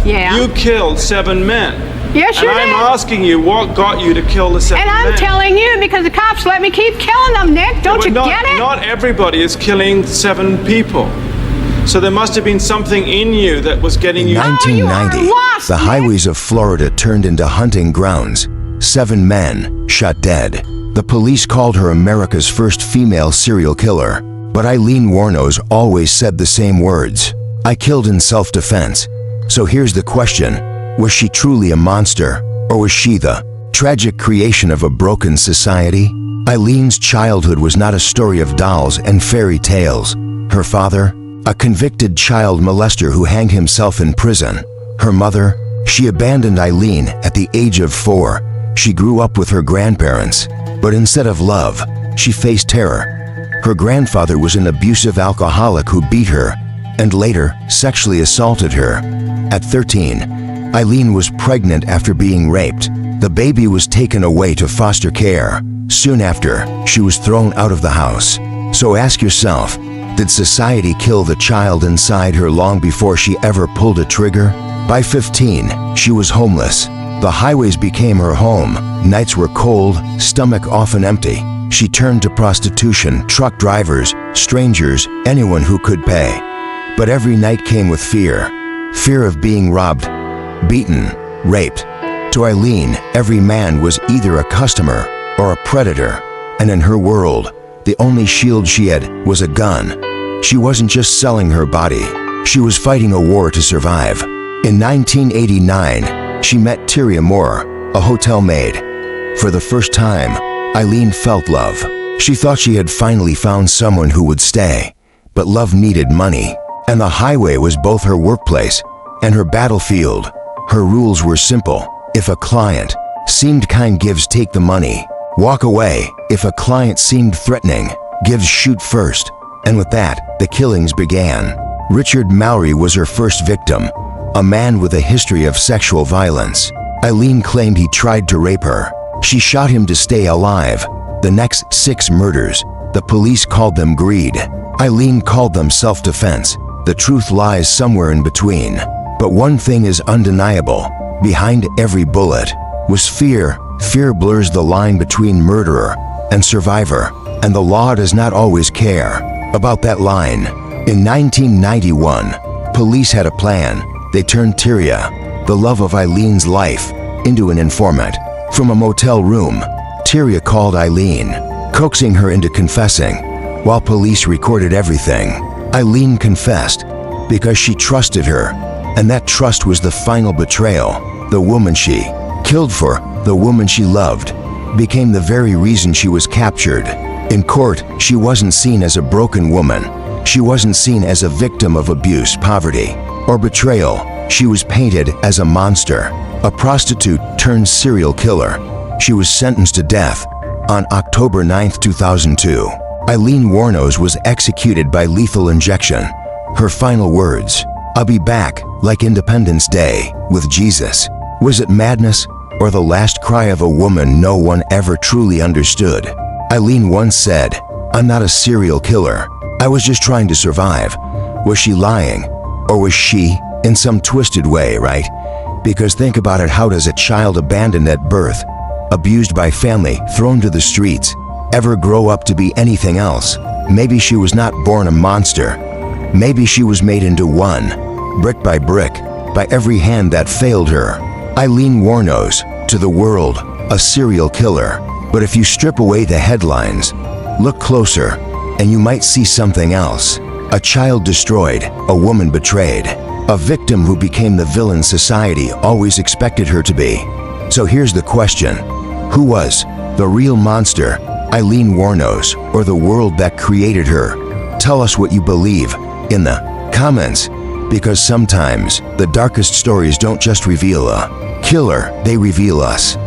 Yeah. You killed 7 men. Yes, you and did. I'm asking you, what got you to kill the 7 And men? I'm telling you because the cops let me keep killing them, Nick. Don't you get it? Not everybody is killing 7 people. So there must have been something in you that was getting In you... 1990, you are lost, the Nick. highways of Florida turned into hunting grounds. 7 men shot dead. The police called her America's first female serial killer. But Aileen Wuornos always said the same words. I killed in self-defense. So here's the question. Was she truly a monster? Or was she the tragic creation of a broken society? Aileen's childhood was not a story of dolls and fairy tales. Her father, a convicted child molester who hanged himself in prison. Her mother, she abandoned Aileen at the age of 4. She grew up with her grandparents, but instead of love, she faced terror. Her grandfather was an abusive alcoholic who beat her and later sexually assaulted her. At 13, Aileen was pregnant after being raped. The baby was taken away to foster care. Soon after, she was thrown out of the house. So ask yourself, did society kill the child inside her long before she ever pulled a trigger? By 15, she was homeless. The highways became her home. Nights were cold, stomach often empty. She turned to prostitution, truck drivers, strangers, anyone who could pay. But every night came with fear. Fear of being robbed, beaten, raped. To Aileen, every man was either a customer or a predator. And in her world, the only shield she had was a gun. She wasn't just selling her body. She was fighting a war to survive. In 1989, she met Tyria Moore, a hotel maid. For the first time, Aileen felt love. She thought she had finally found someone who would stay. But love needed money. And the highway was both her workplace and her battlefield. Her rules were simple. If a client seemed kind, gives take the money. Walk away. If a client seemed threatening, gives shoot first. And with that, the killings began. Richard Mallory was her first victim, a man with a history of sexual violence. Aileen claimed he tried to rape her. She shot him to stay alive. The next 6 murders, the police called them greed. Aileen called them self-defense. The truth lies somewhere in between. But one thing is undeniable. Behind every bullet was fear. Fear blurs the line between murderer and survivor, and the law does not always care about that line. In 1991, police had a plan. They turned Tyria, the love of Aileen's life, into an informant. From a motel room, Tyria called Aileen, coaxing her into confessing. While police recorded everything, Aileen confessed because she trusted her, and that trust was the final betrayal. The woman she killed for, the woman she loved, became the very reason she was captured. In court, she wasn't seen as a broken woman. She wasn't seen as a victim of abuse, poverty, or betrayal. She was painted as a monster, a prostitute turned serial killer. She was sentenced to death on October 9, 2002. Aileen Wuornos was executed by lethal injection. Her final words, "I'll be back like Independence Day with Jesus." Was it madness or the last cry of a woman no one ever truly understood? Aileen once said, "I'm not a serial killer. I was just trying to survive." Was she lying? Or was she, in some twisted way, right? Because think about it, how does a child abandoned at birth, abused by family, thrown to the streets, ever grow up to be anything else? Maybe she was not born a monster. Maybe she was made into one, brick by brick, by every hand that failed her. Aileen Wuornos, to the world, a serial killer. But if you strip away the headlines, look closer, and you might see something else. A child destroyed, a woman betrayed, a victim who became the villain society always expected her to be. So here's the question. Who was the real monster, Aileen Wuornos, or the world that created her? Tell us what you believe in the comments, because sometimes the darkest stories don't just reveal a killer, they reveal us.